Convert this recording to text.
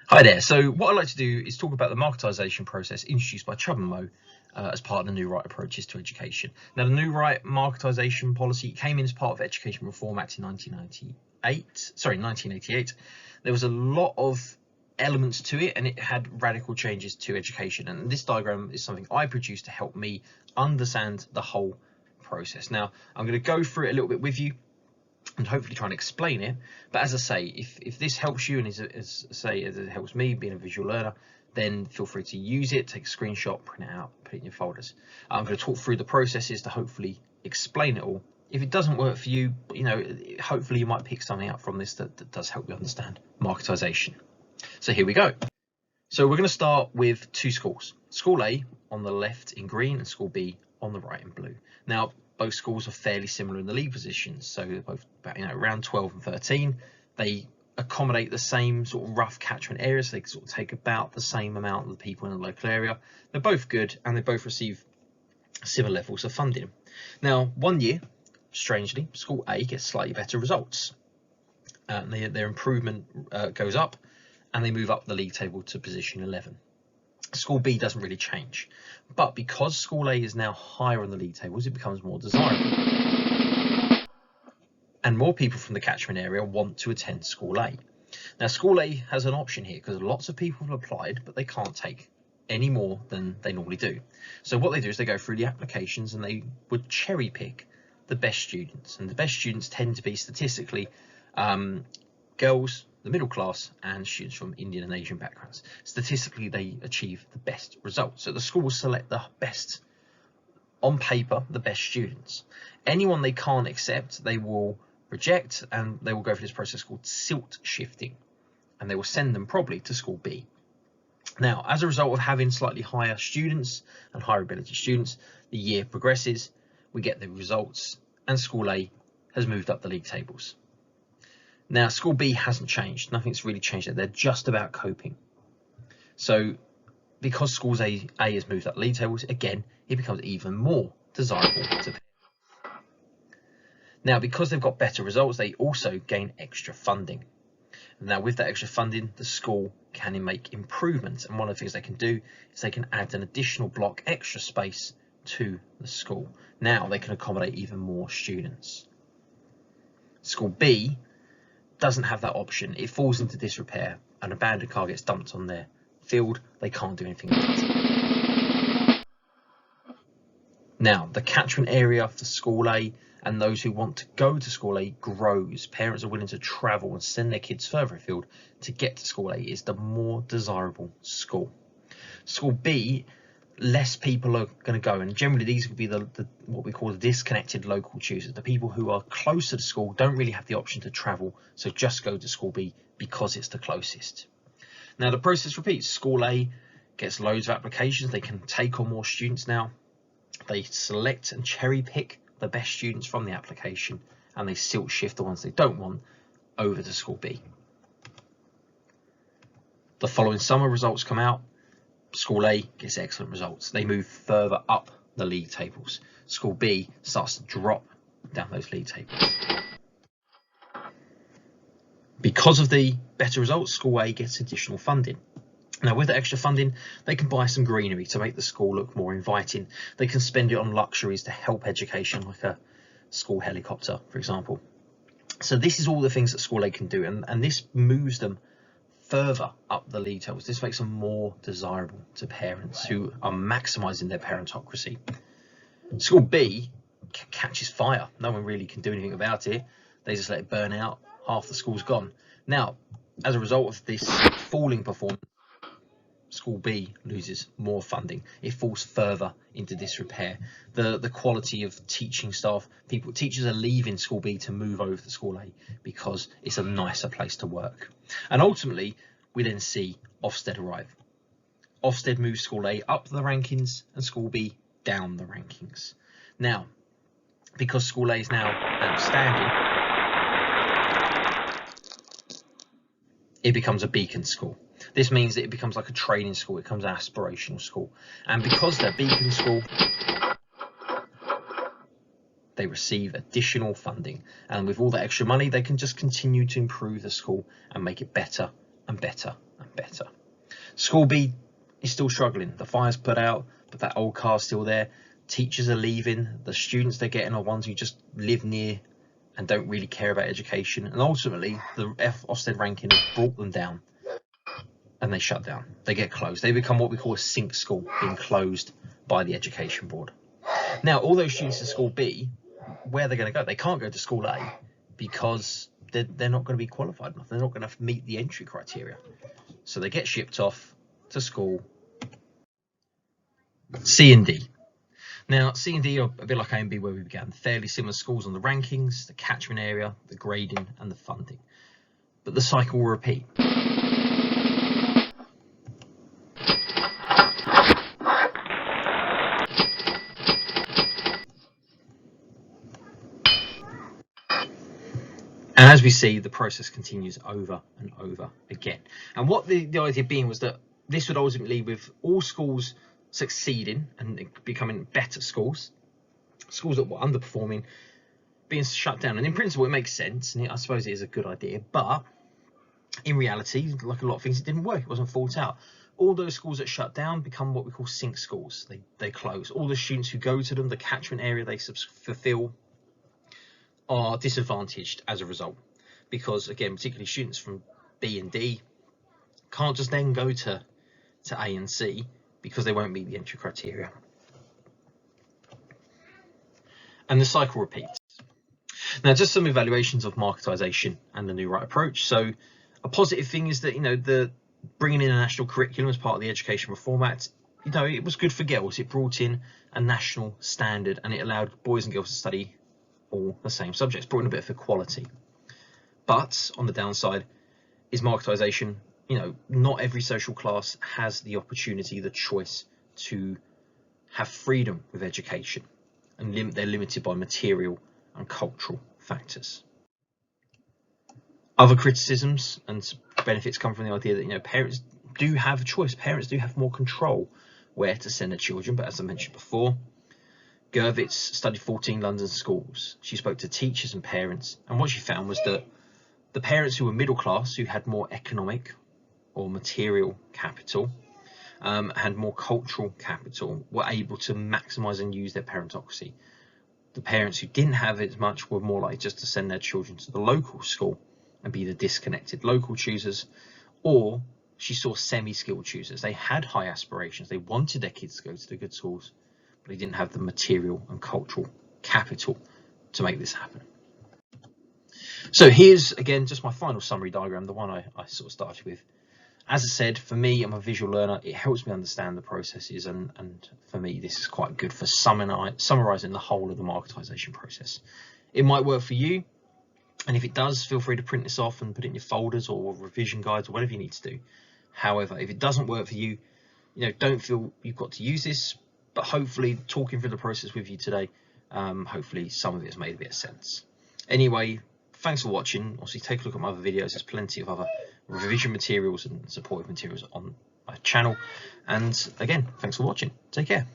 Hi there. So what I'd like to do is talk about the marketisation process introduced by Chubb Moe as part of the New Right approaches to education. Now, the New Right marketisation policy came in as part of Education Reform Act in 1988. There was a lot of elements to it, and it had radical changes to education. And this diagram is something I produced to help me understand the whole process. Now, I'm going to go through it a little bit with you and hopefully try and explain it. But as I say, if this helps you and as it helps me being a visual learner, then feel free to use it, take a screenshot, print it out, put it in your folders. I'm going to talk through the processes to hopefully explain it all. If it doesn't work for you, hopefully you might pick something out from this that does help you understand marketisation. So here we go. So we're going to start with two schools. School A on the left in green and School B on the right in blue. Now, both schools are fairly similar in the lead positions, so they're both around 12 and 13. They accommodate the same sort of rough catchment areas, so they sort of take about the same amount of the people in the local area. They're both good and they both receive similar levels of funding. Now, 1 year, strangely, School A gets slightly better results. Their improvement goes up and they move up the league table to position 11. School B doesn't really change, but because School A is now higher on the league tables, it becomes more desirable. And more people from the catchment area want to attend School A. Now, School A has an option here because lots of people have applied, but they can't take any more than they normally do. So what they do is they go through the applications and they would cherry pick the best students. And the best students tend to be statistically girls, the middle class, and students from Indian and Asian backgrounds. Statistically, they achieve the best results. So the school will select the best, on paper, the best students. Anyone they can't accept, they will reject, and they will go through this process called silt shifting, and they will send them probably to School B. Now, as a result of having slightly higher students and higher ability students, the year progresses, we get the results, and School A has moved up the league tables. Now, School B hasn't changed. Nothing's really changed there. They're just about coping. So because Schools A has moved up league tables, again, it becomes even more desirable to pay. Now, because they've got better results, they also gain extra funding. Now, with that extra funding, the school can make improvements. And one of the things they can do is they can add an additional block extra space to the school. Now they can accommodate even more students. School B doesn't have that option. It falls into disrepair. An abandoned car gets dumped on their field. They can't do anything about it. Now, the catchment area for School A and those who want to go to School A grows. Parents are willing to travel and send their kids further afield to get to School A. It's the more desirable school. School B, less people are going to go, and generally these would be the what we call the disconnected local choosers. The people who are closer to school don't really have the option to travel, so just go to School B because it's the closest. Now the process repeats. School A gets loads of applications. They can take on more students now. They select and cherry pick the best students from the application, and they silt shift the ones they don't want over to School B. The following summer, results come out. School A gets excellent results. They move further up the league tables. School B starts to drop down those league tables. Because of the better results, School A gets additional funding. Now, with the extra funding, they can buy some greenery to make the school look more inviting. They can spend it on luxuries to help education, like a school helicopter, for example. So this is all the things that School A can do, and this moves them further up the league tables. This makes them more desirable to parents who are maximising their parentocracy. School B catches fire. No one really can do anything about it. They just let it burn out. Half the school's gone. Now, as a result of this falling performance, School B loses more funding. It falls further into disrepair. The quality of teaching staff, teachers are leaving School B to move over to School A because it's a nicer place to work. And ultimately, we then see OFSTED arrive. OFSTED moves School A up the rankings and School B down the rankings. Now, because School A is now outstanding, it becomes a beacon school. This means that it becomes like a training school. It becomes an aspirational school. And because they're beacon school, they receive additional funding. And with all that extra money, they can just continue to improve the school and make it better and better and better. School B is still struggling. The fire's put out, but that old car's still there. Teachers are leaving. The students they're getting are ones who just live near and don't really care about education. And ultimately, the OFSTED ranking has brought them down, and they shut down. They get closed. They become what we call a sink school, being closed by the education board. Now, all those students in school B, where are they going to go? They can't go to school A because they're not going to be qualified enough. They're not going to meet the entry criteria. So they get shipped off to school C and D. Now, C and D are a bit like A and B where we began. Fairly similar schools on the rankings, the catchment area, the grading and the funding. But the cycle will repeat. And as we see, the process continues over and over again. And what the idea being was that this would ultimately, with all schools succeeding and becoming better schools, schools that were underperforming being shut down. And in principle, it makes sense, and I suppose it is a good idea. But in reality, like a lot of things, it didn't work. It wasn't thought out. All those schools that shut down become what we call sink schools. They close. All the students who go to them, the catchment area they fulfill, are disadvantaged as a result, because again, particularly students from B and D can't just then go to A and C because they won't meet the entry criteria. And the cycle repeats. Now, just some evaluations of marketisation and the new right approach. So a positive thing is that, the bringing in a national curriculum as part of the Education Reform Act, it was good for girls. It brought in a national standard and it allowed boys and girls to study all the same subjects, brought in a bit of equality. But on the downside is marketisation. Not every social class has the opportunity, the choice to have freedom with education, and they're limited by material and cultural factors. Other criticisms and benefits come from the idea that parents do have a choice. Parents do have more control where to send their children. But as I mentioned before, Gervitz studied 14 London schools. She spoke to teachers and parents, and what she found was that the parents who were middle class, who had more economic or material capital, had more cultural capital, were able to maximise and use their parentocracy. The parents who didn't have as much were more likely just to send their children to the local school and be the disconnected local choosers, or she saw semi-skilled choosers. They had high aspirations. They wanted their kids to go to the good schools, but they didn't have the material and cultural capital to make this happen. So here's, again, just my final summary diagram, the one I sort of started with. As I said, for me, I'm a visual learner. It helps me understand the processes, and for me, this is quite good for summarising the whole of the marketisation process. It might work for you, and if it does, feel free to print this off and put it in your folders or revision guides or whatever you need to do. However, if it doesn't work for you, don't feel you've got to use this, but hopefully talking through the process with you today, hopefully some of it has made a bit of sense. Anyway, thanks for watching. Obviously, take a look at my other videos. There's plenty of other revision materials and supportive materials on my channel. And again, thanks for watching. Take care.